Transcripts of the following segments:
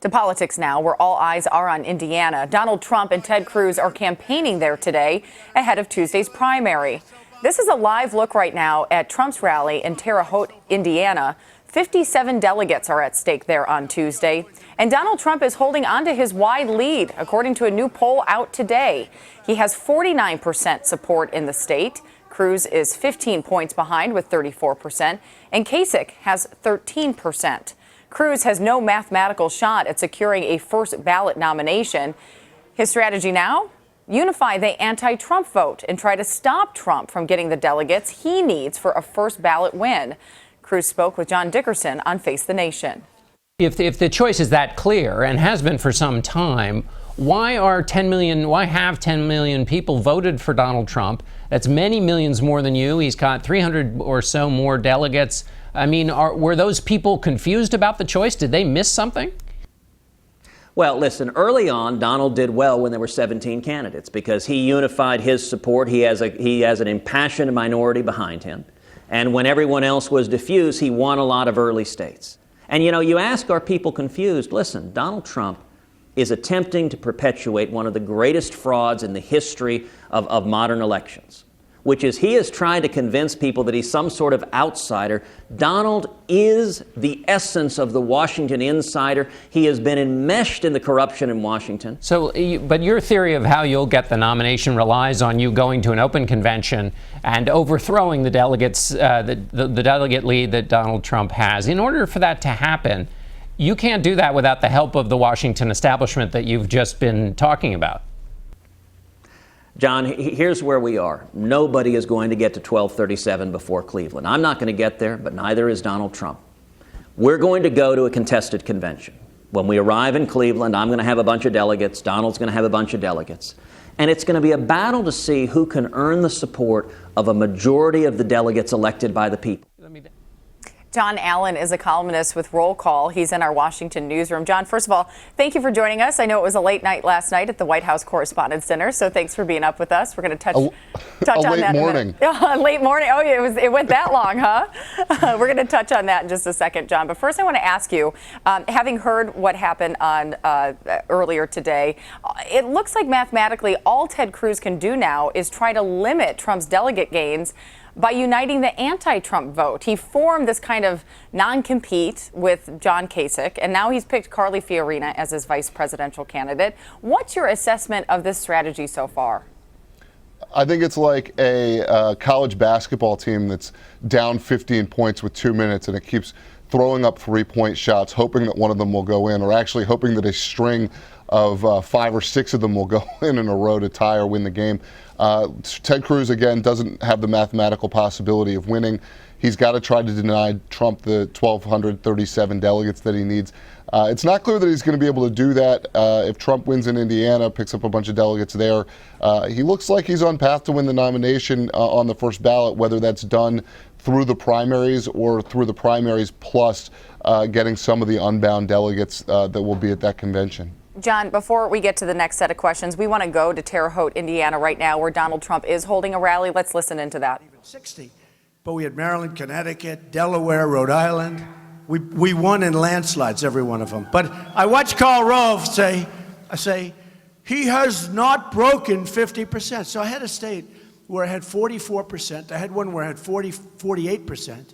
To politics now, where all eyes are on Indiana. Donald Trump and Ted Cruz are campaigning there today ahead of Tuesday's primary. This is a live look right now at Trump's rally in Terre Haute, Indiana. 57 delegates are at stake there on Tuesday. And Donald Trump is holding on to his wide lead, according to a new poll out today. He has 49% support in the state. Cruz is 15 points behind with 34%, and Kasich has 13%. Cruz has no mathematical shot at securing a first ballot nomination. His strategy now? Unify the anti-Trump vote and try to stop Trump from getting the delegates he needs for a first ballot win. Cruz spoke with John Dickerson on Face the Nation. If the choice is that clear and has been for some time, why have 10 million people voted for Donald Trump? That's many millions more than you. He's got 300 or so more delegates. I mean, were those people confused about the choice? Did they miss something? Well, listen, early on, Donald did well when there were 17 candidates because he unified his support. He has an impassioned minority behind him. And when everyone else was diffused, he won a lot of early states. And, you know, you ask, are people confused? Listen, Donald Trump is attempting to perpetuate one of the greatest frauds in the history of modern elections, which is he is trying to convince people that he's some sort of outsider. Donald is the essence of the Washington insider. He has been enmeshed in the corruption in Washington. So, but your theory of how you'll get the nomination relies on you going to an open convention and overthrowing the delegates, the delegate lead that Donald Trump has. In order for that to happen, you can't do that without the help of the Washington establishment that you've just been talking about. John, here's where we are. Nobody is going to get to 1237 before Cleveland. I'm not going to get there, but neither is Donald Trump. We're going to go to a contested convention. When we arrive in Cleveland, I'm going to have a bunch of delegates. Donald's going to have a bunch of delegates. And it's going to be a battle to see who can earn the support of a majority of the delegates elected by the people. Jon Allen is a columnist with Roll Call. He's in our Washington newsroom. John, first of all, thank you for joining us. I know it was a late night last night at the White House Correspondents' Center, so thanks for being up with us. We're going to touch on that. Late morning. Late morning. Oh, it went that long, huh? We're going to touch on that in just a second, John. But first, I want to ask you, having heard what happened on earlier today, it looks like mathematically all Ted Cruz can do now is try to limit Trump's delegate gains by uniting the anti-Trump vote. He formed this kind of non-compete with John Kasich, and now he's picked Carly Fiorina as his vice presidential candidate. What's your assessment of this strategy so far? I think it's like a college basketball team that's down 15 points with 2 minutes, and it keeps throwing up 3-point shots, hoping that one of them will go in, or actually hoping that a string of 5 or 6 of them will go in a row to tie or win the game. Ted Cruz, again, doesn't have the mathematical possibility of winning. He's got to try to deny Trump the 1,237 delegates that he needs. It's not clear that he's going to be able to do that. If Trump wins in Indiana, picks up a bunch of delegates there, he looks like he's on path to win the nomination on the first ballot, whether that's done through the primaries or through the primaries plus getting some of the unbound delegates that will be at that convention. John, before we get to the next set of questions, we want to go to Terre Haute, Indiana right now, where Donald Trump is holding a rally. Let's listen into that. Even 60, but we had Maryland, Connecticut, Delaware, Rhode Island. We won in landslides, every one of them. But I watched Karl Rove say, he has not broken 50%. So I had a state where I had 44%. I had one where I had 48%.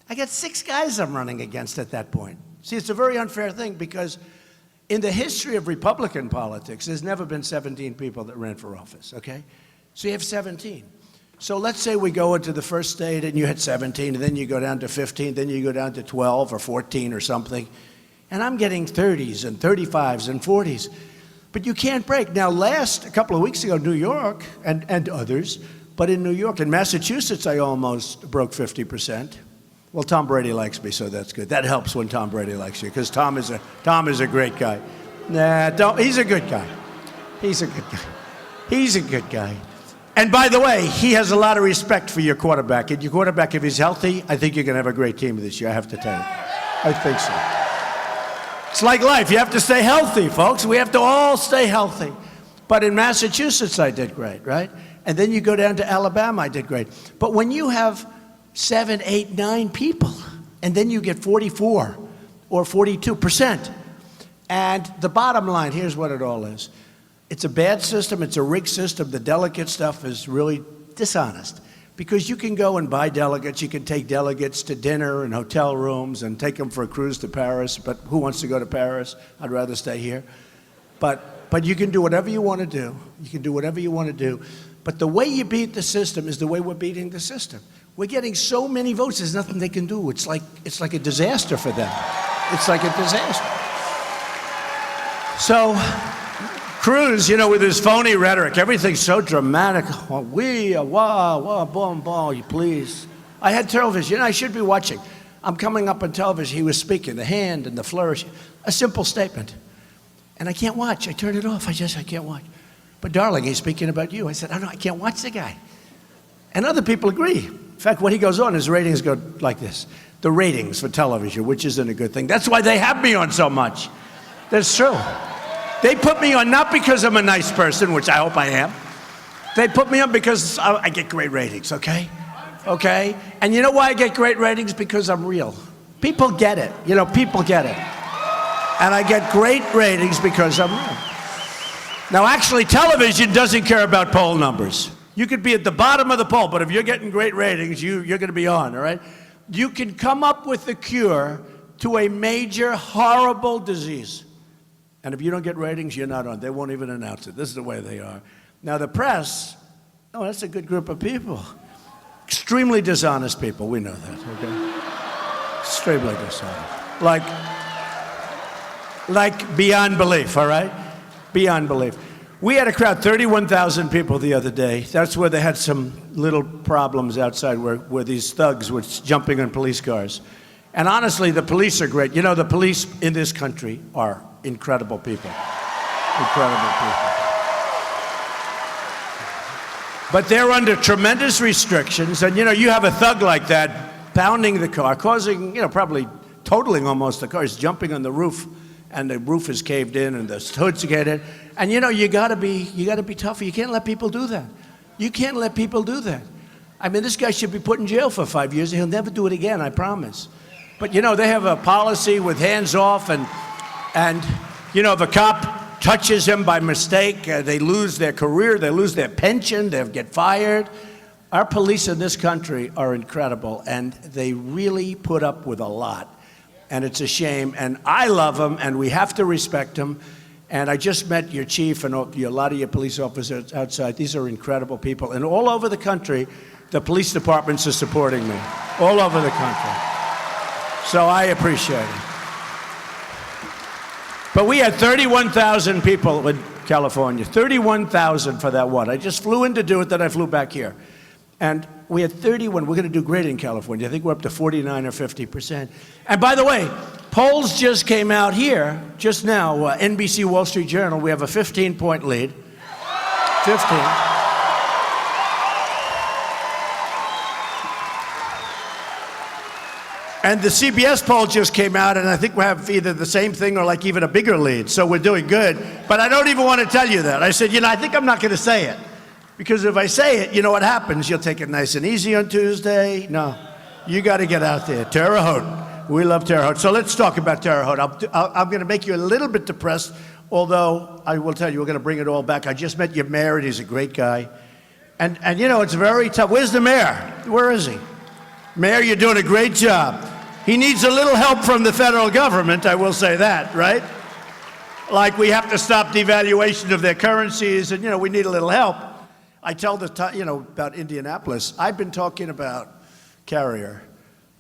I got 6 guys I'm running against at that point. See, it's a very unfair thing because in the history of Republican politics, there's never been 17 people that ran for office, okay? So you have 17. So let's say we go into the first state and you had 17, and then you go down to 15, then you go down to 12 or 14 or something. And I'm getting 30s and 35s and 40s. But you can't break. Now, a couple of weeks ago, New York and others, but in New York and Massachusetts, I almost broke 50%. Well, Tom Brady likes me, so that's good. That helps when Tom Brady likes you, because Tom is a great guy. He's a good guy. He's a good guy. He's a good guy. And by the way, he has a lot of respect for your quarterback. And your quarterback, if he's healthy, I think you're going to have a great team this year, I have to tell you. I think so. It's like life. You have to stay healthy, folks. We have to all stay healthy. But in Massachusetts, I did great, right? And then you go down to Alabama, I did great. But when you have 7, 8, 9 people, and then you get 44 or 42%, And the bottom line, here's what it all is. It's a bad system. It's a rigged system. The delegate stuff is really dishonest because you can go and buy delegates. You can take delegates to dinner and hotel rooms and take them for a cruise to Paris. But who wants to go to Paris? I'd rather stay here. But you can do whatever you want to do. You can do whatever you want to do. But the way you beat the system is the way we're beating the system. We're getting so many votes, there's nothing they can do. It's like a disaster for them. It's like a disaster. So, Cruz, with his phony rhetoric, everything's so dramatic. Please. I had television. I should be watching. I'm coming up on television. He was speaking, the hand and the flourish. A simple statement. And I can't watch. I turned it off. I can't watch. But darling, he's speaking about you. I said, I can't watch the guy. And other people agree. In fact, when he goes on, his ratings go like this. The ratings for television, which isn't a good thing. That's why they have me on so much. That's true. They put me on not because I'm a nice person, which I hope I am. They put me on because I get great ratings, okay? Okay? And you know why I get great ratings? Because I'm real. People get it. People get it. And I get great ratings because I'm real. Now, actually, television doesn't care about poll numbers. You could be at the bottom of the poll, but if you're getting great ratings, you're going to be on, all right? You can come up with the cure to a major, horrible disease. And if you don't get ratings, you're not on. They won't even announce it. This is the way they are. Now, the press, that's a good group of people. Extremely dishonest people. We know that, okay? Extremely dishonest. Like beyond belief, all right? Beyond belief. We had a crowd, 31,000 people the other day. That's where they had some little problems outside where these thugs were jumping on police cars. And honestly, the police are great. The police in this country are incredible people. Incredible people. But they're under tremendous restrictions. And, you have a thug like that pounding the car, causing, probably totaling almost the car. He's jumping on the roof. And the roof is caved in, and the hood's caved in. And you gotta be tougher. You can't let people do that. You can't let people do that. I mean, this guy should be put in jail for 5 years. He'll never do it again, I promise. But they have a policy with hands off, and if a cop touches him by mistake, they lose their career, they lose their pension, they get fired. Our police in this country are incredible, and they really put up with a lot. And it's a shame, and I love them, and we have to respect them. And I just met your chief and a lot of your police officers outside. These are incredible people. And all over the country, the police departments are supporting me. All over the country. So I appreciate it. But we had 31,000 people in California. 31,000 for that one. I just flew in to do it, then I flew back here. And we had 31. We're going to do great in California. I think we're up to 49 or 50%. And by the way, polls just came out here, just now, NBC Wall Street Journal. We have a 15-point lead. 15. And the CBS poll just came out, and I think we have either the same thing or even a bigger lead. So we're doing good. But I don't even want to tell you that. I said, I think I'm not going to say it. Because if I say it, you know what happens? You'll take it nice and easy on Tuesday. No, you got to get out there. Terre Haute. We love Terre Haute. So let's talk about Terre Haute. I'm going to make you a little bit depressed, although I will tell you we're going to bring it all back. I just met your mayor, and he's a great guy. And it's very tough. Where's the mayor? Where is he? Mayor, you're doing a great job. He needs a little help from the federal government, I will say that, right? Like we have to stop devaluation of their currencies, and, we need a little help. I tell about Indianapolis. I've been talking about Carrier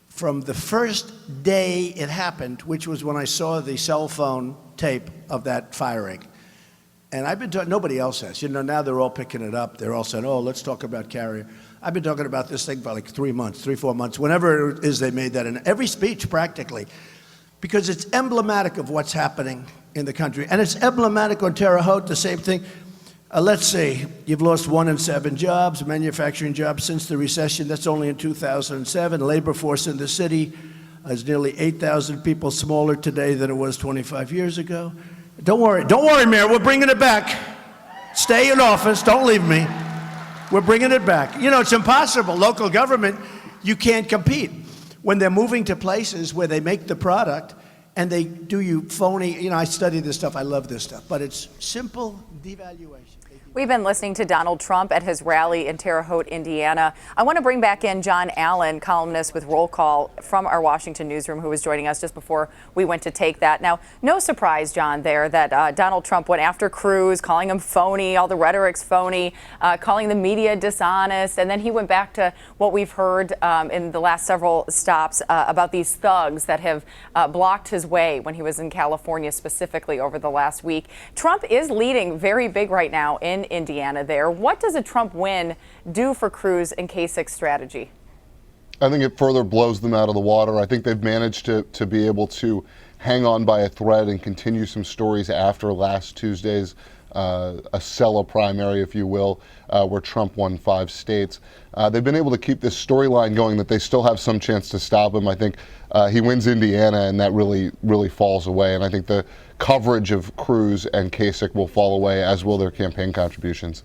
from the first day it happened, which was when I saw the cell phone tape of that firing. And I've been talking, nobody else has. Now they're all picking it up. They're all saying, let's talk about Carrier. I've been talking about this thing for 3 months, 4 months, whenever it is they made that in every speech practically, because it's emblematic of what's happening in the country. And it's emblematic on Terre Haute, the same thing. Let's see, you've lost 1 in 7 jobs, manufacturing jobs since the recession. That's only in 2007. Labor force in the city is nearly 8,000 people smaller today than it was 25 years ago. Don't worry, Mayor, we're bringing it back. Stay in office, don't leave me. We're bringing it back. It's impossible. Local government, you can't compete. When they're moving to places where they make the product, and they do you phony. You know, I study this stuff. I love this stuff, but it's simple devaluation. We've been listening to Donald Trump at his rally in Terre Haute, Indiana. I want to bring back in Jon Allen, columnist with Roll Call from our Washington newsroom, who was joining us just before we went to take that. Now, no surprise, John, there that Donald Trump went after Cruz, calling him phony, all the rhetoric's phony, calling the media dishonest. And then he went back to what we've heard in the last several stops about these thugs that have blocked his way when he was in California specifically over the last week. Trump is leading very big right now in Indiana there. What does a Trump win do for Cruz and Kasich's strategy? I think it further blows them out of the water. I think they've managed to be able to hang on by a thread and continue some stories after last Tuesday's Acela primary, if you will, where Trump won 5 states. They've been able to keep this storyline going that they still have some chance to stop him. I think he wins Indiana, and that really falls away. And I think the coverage of Cruz and Kasich will fall away, as will their campaign contributions.